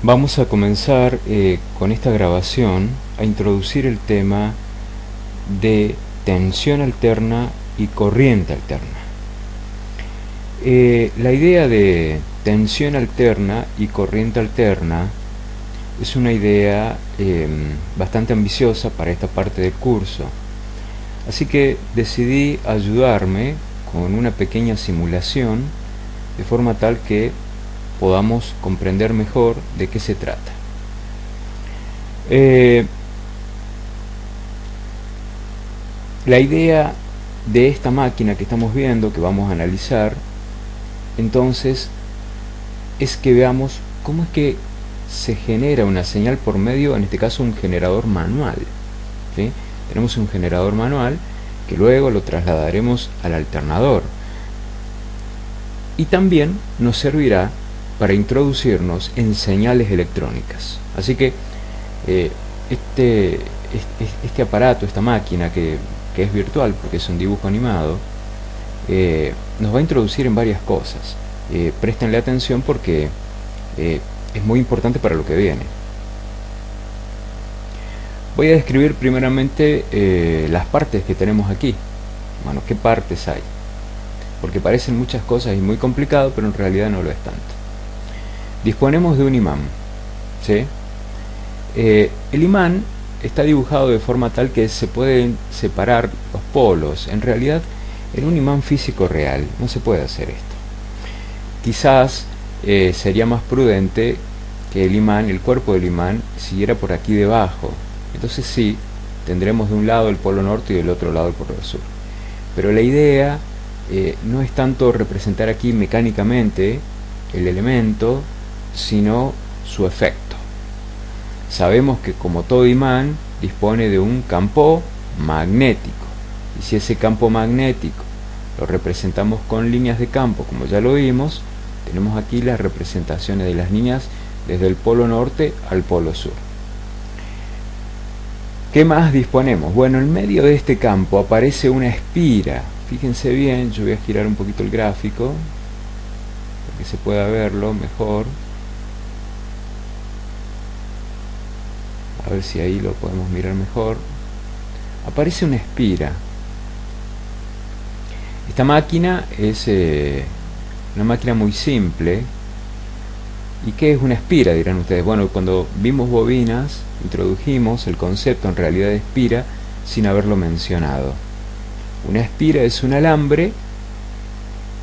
Vamos a comenzar con esta grabación a introducir el tema de tensión alterna y corriente alterna. La idea de tensión alterna y corriente alterna es una idea bastante ambiciosa para esta parte del curso, así que decidí ayudarme con una pequeña simulación de forma tal que podamos comprender mejor de qué se trata. La idea de esta máquina que estamos viendo, que vamos a analizar, entonces, es que veamos cómo es que se genera una señal por medio, en este caso, un generador manual, ¿sí? Tenemos un generador manual que luego lo trasladaremos al alternador y también nos servirá para introducirnos en señales electrónicas. Así que este aparato, esta máquina que es virtual porque es un dibujo animado, nos va a introducir en varias cosas. Préstenle atención porque es muy importante para lo que viene. Voy a describir primeramente las partes que tenemos aquí. Bueno, ¿qué partes hay? Porque parecen muchas cosas y muy complicado, pero en realidad no lo es tanto. Disponemos de un imán, ¿sí? El imán está dibujado de forma tal que se pueden separar los polos. En realidad, en un imán físico real no se puede hacer esto. Quizás sería más prudente que el imán, el cuerpo del imán, siguiera por aquí debajo. Entonces sí, tendremos de un lado el polo norte y del otro lado el polo sur. Pero la idea no es tanto representar aquí mecánicamente el elemento, sino su efecto. Sabemos que como todo imán dispone de un campo magnético, y si ese campo magnético lo representamos con líneas de campo, como ya lo vimos, tenemos aquí las representaciones de las líneas desde el polo norte al polo sur. ¿Qué más disponemos? Bueno, en medio de este campo aparece una espira. Fíjense bien, yo voy a girar un poquito el gráfico para que se pueda verlo mejor. A ver si ahí lo podemos mirar mejor. Aparece una espira. Esta máquina es una máquina muy simple. ¿Y qué es una espira?, dirán ustedes. Bueno, cuando vimos bobinas, introdujimos el concepto en realidad de espira sin haberlo mencionado. Una espira es un alambre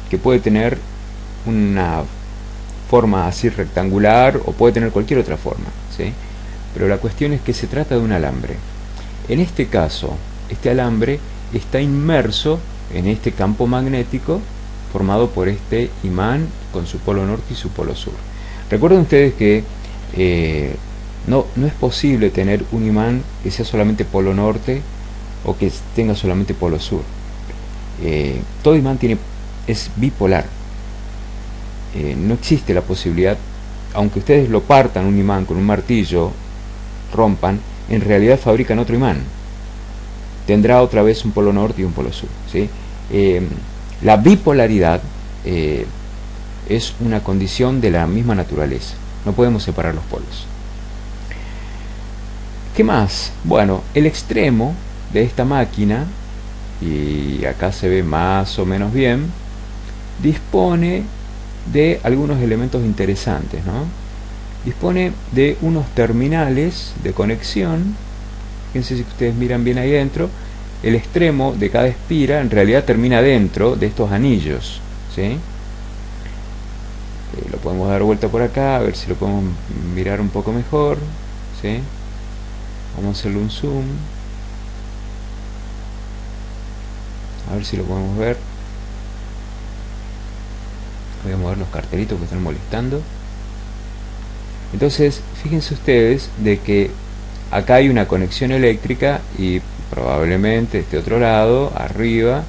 que puede tener una forma así rectangular o puede tener cualquier otra forma, ¿sí? Pero la cuestión es que se trata de un alambre. En este caso, este alambre está inmerso en este campo magnético formado por este imán con su polo norte y su polo sur. Recuerden ustedes que no es posible tener un imán que sea solamente polo norte o que tenga solamente polo sur. Todo imán es bipolar. No existe la posibilidad, aunque ustedes lo partan un imán con un martillo, rompan, en realidad fabrican otro imán. Tendrá otra vez un polo norte y un polo sur, ¿sí? La bipolaridad es una condición de la misma naturaleza. No podemos separar los polos. ¿Qué más? Bueno, el extremo de esta máquina, y acá se ve más o menos bien, dispone de algunos elementos interesantes, ¿no? Dispone de unos terminales de conexión. Fíjense si ustedes miran bien ahí dentro, el extremo de cada espira en realidad termina dentro de estos anillos, ¿sí? Lo podemos dar vuelta por acá, a ver si lo podemos mirar un poco mejor, ¿sí? Vamos a hacerle un zoom, a ver si lo podemos ver. Voy a mover los cartelitos que están molestando. Entonces, fíjense ustedes de que acá hay una conexión eléctrica y probablemente este otro lado, arriba,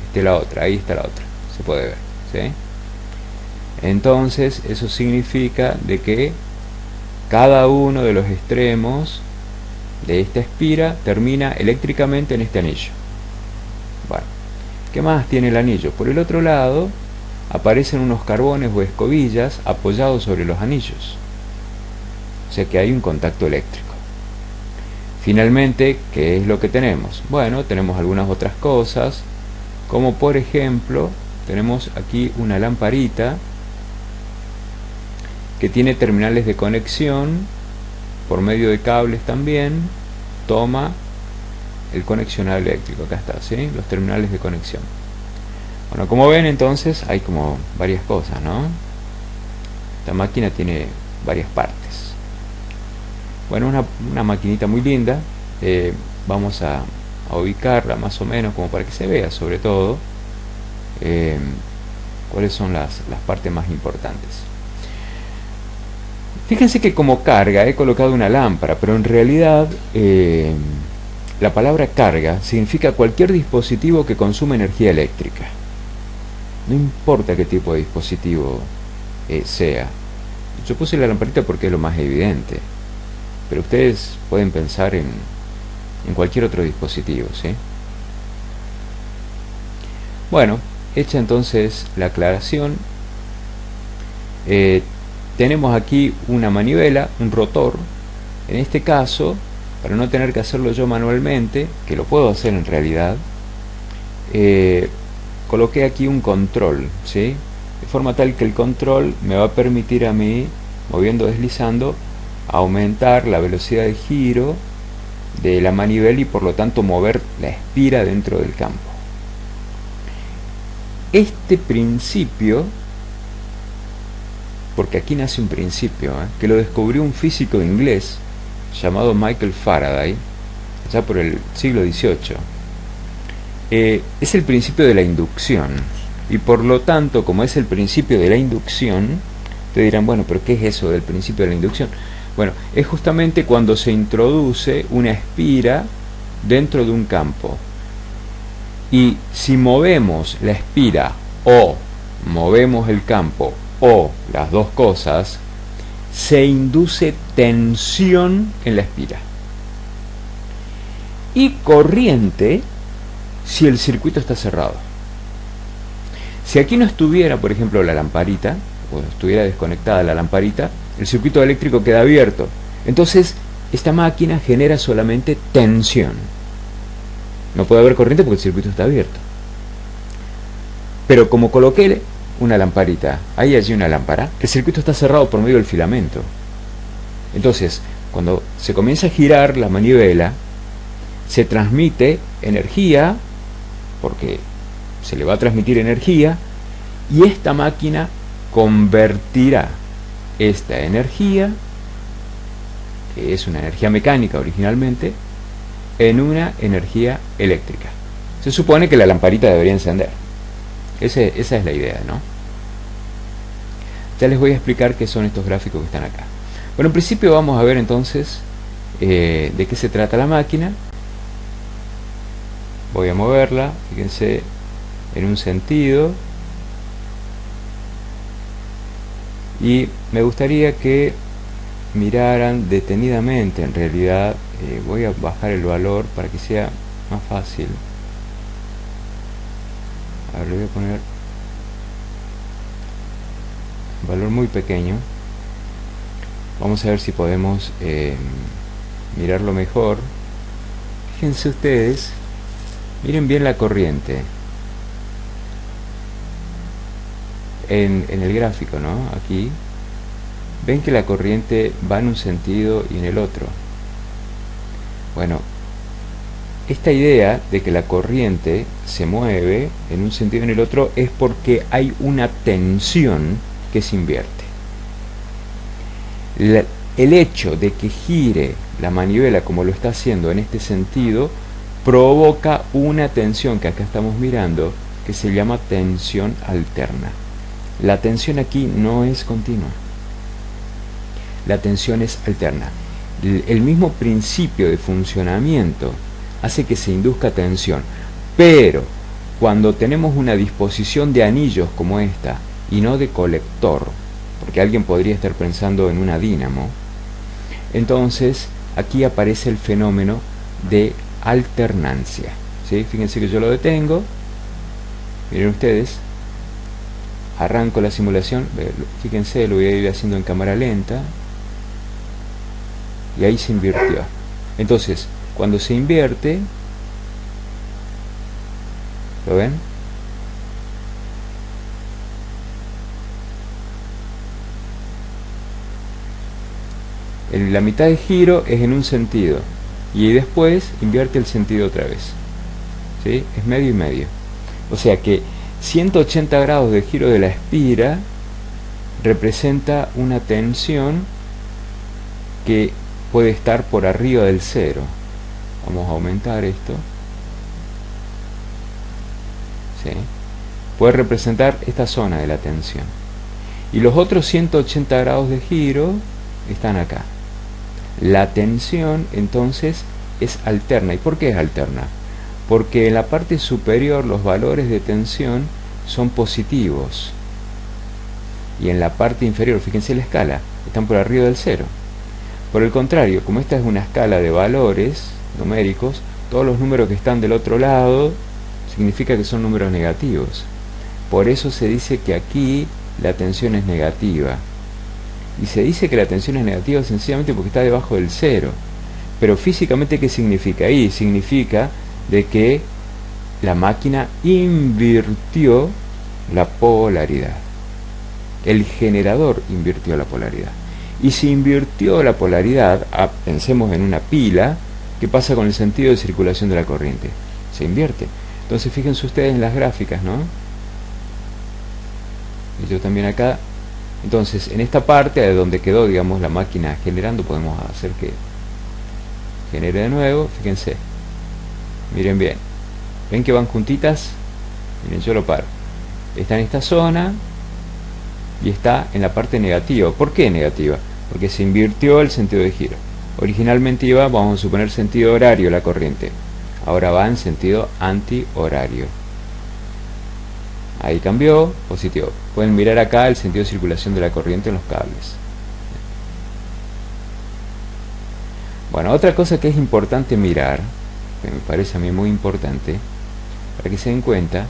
esté la otra. Ahí está la otra, se puede ver, ¿sí? Entonces, eso significa de que cada uno de los extremos de esta espira termina eléctricamente en este anillo. Bueno, ¿qué más tiene el anillo? Por el otro lado aparecen unos carbones o escobillas apoyados sobre los anillos. o sea que hay un contacto eléctrico. Finalmente, ¿qué es lo que tenemos? Bueno, tenemos algunas otras cosas, como por ejemplo, tenemos aquí una lamparita que tiene terminales de conexión por medio de cables también, toma el conexionado eléctrico, acá está, ¿sí? Los terminales de conexión. Bueno, como ven entonces hay como varias cosas, ¿no? Esta máquina tiene varias partes. Bueno, una maquinita muy linda, vamos a ubicarla más o menos como para que se vea sobre todo cuáles son las partes más importantes. Fíjense que como carga he colocado una lámpara, pero en realidad la palabra carga significa cualquier dispositivo que consume energía eléctrica. No importa qué tipo de dispositivo sea. Yo puse la lamparita porque es lo más evidente, pero ustedes pueden pensar en cualquier otro dispositivo, ¿sí? Bueno, hecha entonces la aclaración, tenemos aquí una manivela, un rotor. En este caso, para no tener que hacerlo yo manualmente, que lo puedo hacer en realidad, coloqué aquí un control, ¿sí? De forma tal que el control me va a permitir a mí, moviendo, deslizando, aumentar la velocidad de giro de la manivela y por lo tanto mover la espira dentro del campo. Este principio, porque aquí nace un principio, que lo descubrió un físico inglés llamado Michael Faraday, ya por el siglo XVIII, es el principio de la inducción. Y por lo tanto, como es el principio de la inducción, te dirán, bueno, pero ¿qué es eso del principio de la inducción? Bueno, es justamente cuando se introduce una espira dentro de un campo. Y si movemos la espira o movemos el campo o las dos cosas, se induce tensión en la espira. Y corriente si el circuito está cerrado. Si aquí no estuviera, por ejemplo, la lamparita, o estuviera desconectada la lamparita, el circuito eléctrico queda abierto. Entonces, esta máquina genera solamente tensión. No puede haber corriente porque el circuito está abierto. Pero como coloqué una lamparita, hay allí una lámpara, el circuito está cerrado por medio del filamento. Entonces, cuando se comienza a girar la manivela, se transmite energía, porque se le va a transmitir energía, y esta máquina convertirá esta energía, que es una energía mecánica originalmente, en una energía eléctrica. Se supone que la lamparita debería encender. Esa es la idea, ¿no? Ya les voy a explicar qué son estos gráficos que están acá. Bueno, en principio vamos a ver entonces de qué se trata la máquina. Voy a moverla, fíjense, en un sentido. Y me gustaría que miraran detenidamente, en realidad. Voy a bajar el valor para que sea más fácil. A ver, le voy a poner un valor muy pequeño. Vamos a ver si podemos mirarlo mejor. Fíjense ustedes, miren bien la corriente en el gráfico, ¿no? Aquí ven que la corriente va en un sentido y en el otro. Bueno, esta idea de que la corriente se mueve en un sentido y en el otro es porque hay una tensión que se invierte. El hecho de que gire la manivela como lo está haciendo en este sentido provoca una tensión que acá estamos mirando, que se llama tensión alterna. La tensión aquí no es continua, la tensión es alterna. El mismo principio de funcionamiento hace que se induzca tensión, pero cuando tenemos una disposición de anillos como esta y no de colector, porque alguien podría estar pensando en una dínamo, entonces aquí aparece el fenómeno de alternancia, ¿sí? Fíjense que yo lo detengo, miren ustedes, arranco la simulación, fíjense, lo voy a ir haciendo en cámara lenta. y ahí se invirtió. Entonces, cuando se invierte, ¿lo ven? La mitad de giro es en un sentido y después invierte el sentido otra vez, ¿sí? Es medio y medio. O sea que 180 grados de giro de la espira representa una tensión que puede estar por arriba del cero. Vamos a aumentar esto, ¿sí? Puede representar esta zona de la tensión. Y los otros 180 grados de giro están acá. La tensión entonces es alterna. ¿Y por qué es alterna? Porque en la parte superior los valores de tensión son positivos y en la parte inferior, fíjense la escala, están por arriba del cero. Por el contrario, como esta es una escala de valores numéricos, todos los números que están del otro lado significa que son números negativos. Por eso se dice que aquí la tensión es negativa. Y se dice que la tensión es negativa sencillamente porque está debajo del cero. Pero físicamente, ¿qué significa ahí? Significa de que la máquina invirtió la polaridad. El generador invirtió la polaridad. Y si invirtió la polaridad, pensemos en una pila, ¿qué pasa con el sentido de circulación de la corriente? Se invierte. Entonces fíjense ustedes en las gráficas, ¿no? Y yo también acá. Entonces, en esta parte de donde quedó, digamos, la máquina generando, podemos hacer que genere de nuevo. Fíjense, miren bien, ven que van juntitas. Miren, yo lo paro, está en esta zona y está en la parte negativa. ¿Por qué negativa? Porque se invirtió el sentido de giro. Originalmente iba, vamos a suponer, sentido horario la corriente, ahora va en sentido antihorario. Ahí cambió, positivo. Pueden mirar acá el sentido de circulación de la corriente en los cables. Bueno, otra cosa que es importante mirar, que me parece a mí muy importante, para que se den cuenta,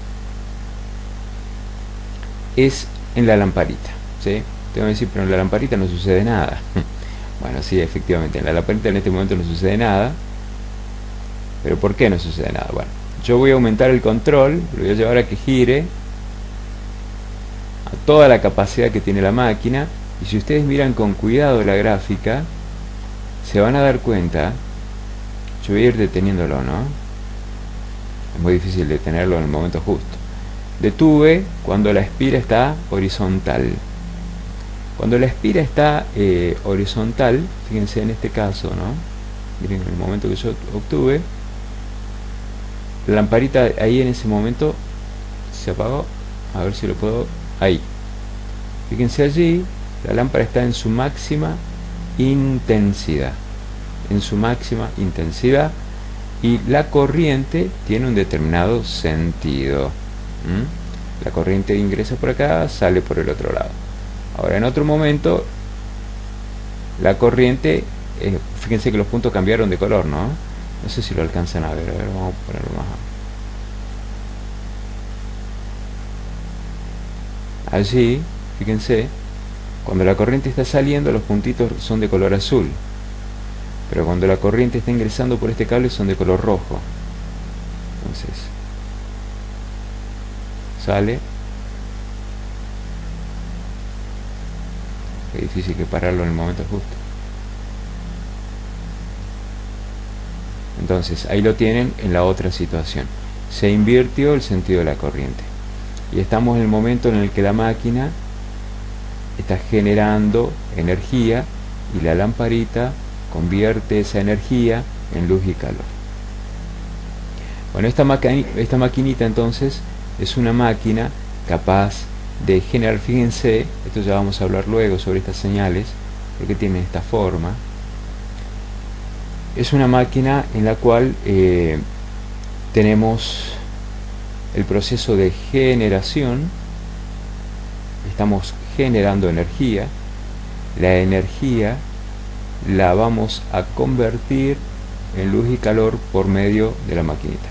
es en la lamparita, ¿sí? Te van a decir, pero en la lamparita no sucede nada. Bueno, sí, efectivamente, en la lamparita en este momento no sucede nada. ¿Pero por qué no sucede nada? Bueno, yo voy a aumentar el control, lo voy a llevar a que gire a toda la capacidad que tiene la máquina, y si ustedes miran con cuidado la gráfica, se van a dar cuenta. Yo voy a ir deteniéndolo, ¿no? Es muy difícil detenerlo en el momento justo. Detuve cuando la espira está horizontal. Cuando la espira está horizontal, fíjense en este caso, ¿no? Miren, en el momento que yo obtuve, la lamparita ahí en ese momento se apagó. A ver si lo puedo... Ahí. Fíjense allí, la lámpara está en su máxima intensidad. En su máxima intensidad. Y la corriente tiene un determinado sentido. La corriente ingresa por acá, sale por el otro lado. Ahora en otro momento, la corriente, fíjense que los puntos cambiaron de color, ¿no? No sé si lo alcanzan a ver, vamos a ponerlo más. Allí, fíjense, cuando la corriente está saliendo, los puntitos son de color azul. Pero cuando la corriente está ingresando por este cable, son de color rojo. Entonces, sale. Es difícil que pararlo en el momento justo. Entonces, ahí lo tienen en la otra situación. Se invirtió el sentido de la corriente. Y estamos en el momento en el que la máquina está generando energía y la lamparita convierte esa energía en luz y calor. Bueno, esta maquinita entonces es una máquina capaz de generar, fíjense, esto ya vamos a hablar luego sobre estas señales, porque tienen esta forma. Es una máquina en la cual tenemos el proceso de generación. Estamos generando energía. La energía la vamos a convertir en luz y calor por medio de la maquinita.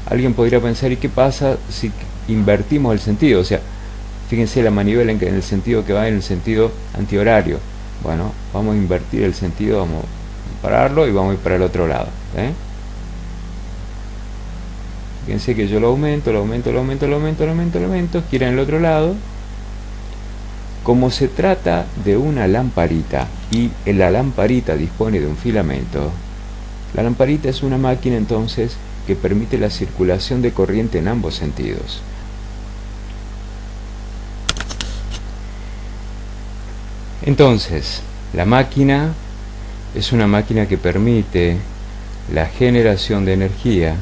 Alguien podría pensar, ¿y qué pasa si invertimos el sentido? O sea, fíjense la manivela en el sentido que va en el sentido antihorario. Bueno, vamos a invertir el sentido, vamos pararlo y vamos a ir para el otro lado. Fíjense que yo lo aumento, gira en el otro lado. Como se trata de una lamparita y la lamparita dispone de un filamento, la lamparita es una máquina entonces que permite la circulación de corriente en ambos sentidos. Entonces, la máquina es una máquina que permite la generación de energía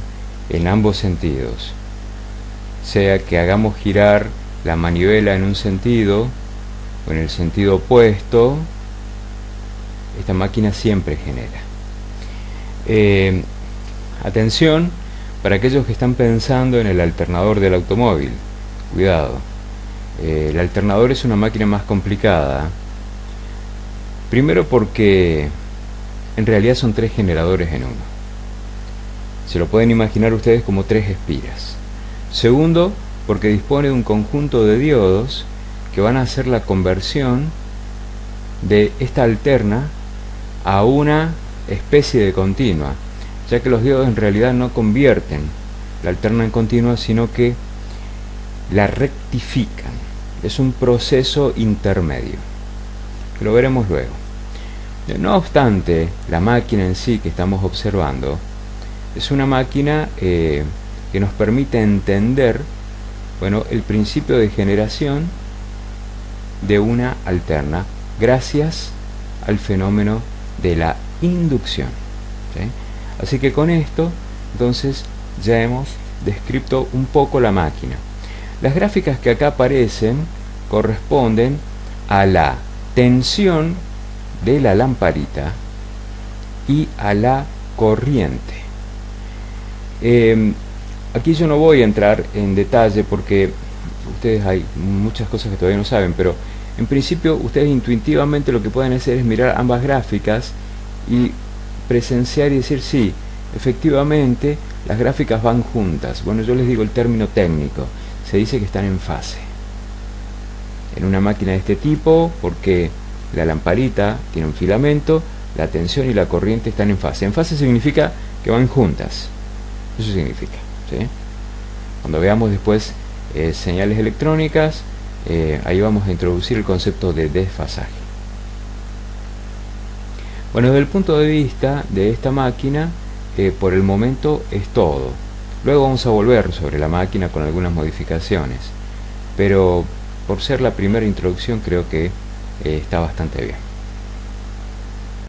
en ambos sentidos, sea que hagamos girar la manivela en un sentido o en el sentido opuesto, esta máquina siempre genera. Atención para aquellos que están pensando en el alternador del automóvil, cuidado, el alternador es una máquina más complicada. Primero porque en realidad son 3 generadores en uno. Se lo pueden imaginar ustedes como 3 espiras. Segundo, porque dispone de un conjunto de diodos que van a hacer la conversión de esta alterna a una especie de continua, ya que los diodos en realidad no convierten la alterna en continua, sino que la rectifican. Es un proceso intermedio, que lo veremos luego. No obstante, la máquina en sí que estamos observando es una máquina que nos permite entender, bueno, el principio de generación de una alterna gracias al fenómeno de la inducción. ¿Sí? Así que con esto, entonces, ya hemos descrito un poco la máquina. Las gráficas que acá aparecen corresponden a la tensión de la lamparita y a la corriente. Aquí yo no voy a entrar en detalle porque ustedes hay muchas cosas que todavía no saben, pero en principio ustedes intuitivamente lo que pueden hacer es mirar ambas gráficas y presenciar y decir sí, efectivamente las gráficas van juntas. Bueno, yo les digo el término técnico, se dice que están en fase en una máquina de este tipo, porque la lamparita tiene un filamento, la tensión y la corriente están en fase. En fase significa que van juntas, eso significa, ¿sí? Cuando veamos después señales electrónicas, ahí vamos a introducir el concepto de desfasaje. Bueno, desde el punto de vista de esta máquina, por el momento es todo. Luego vamos a volver sobre la máquina con algunas modificaciones, pero por ser la primera introducción creo que está bastante bien.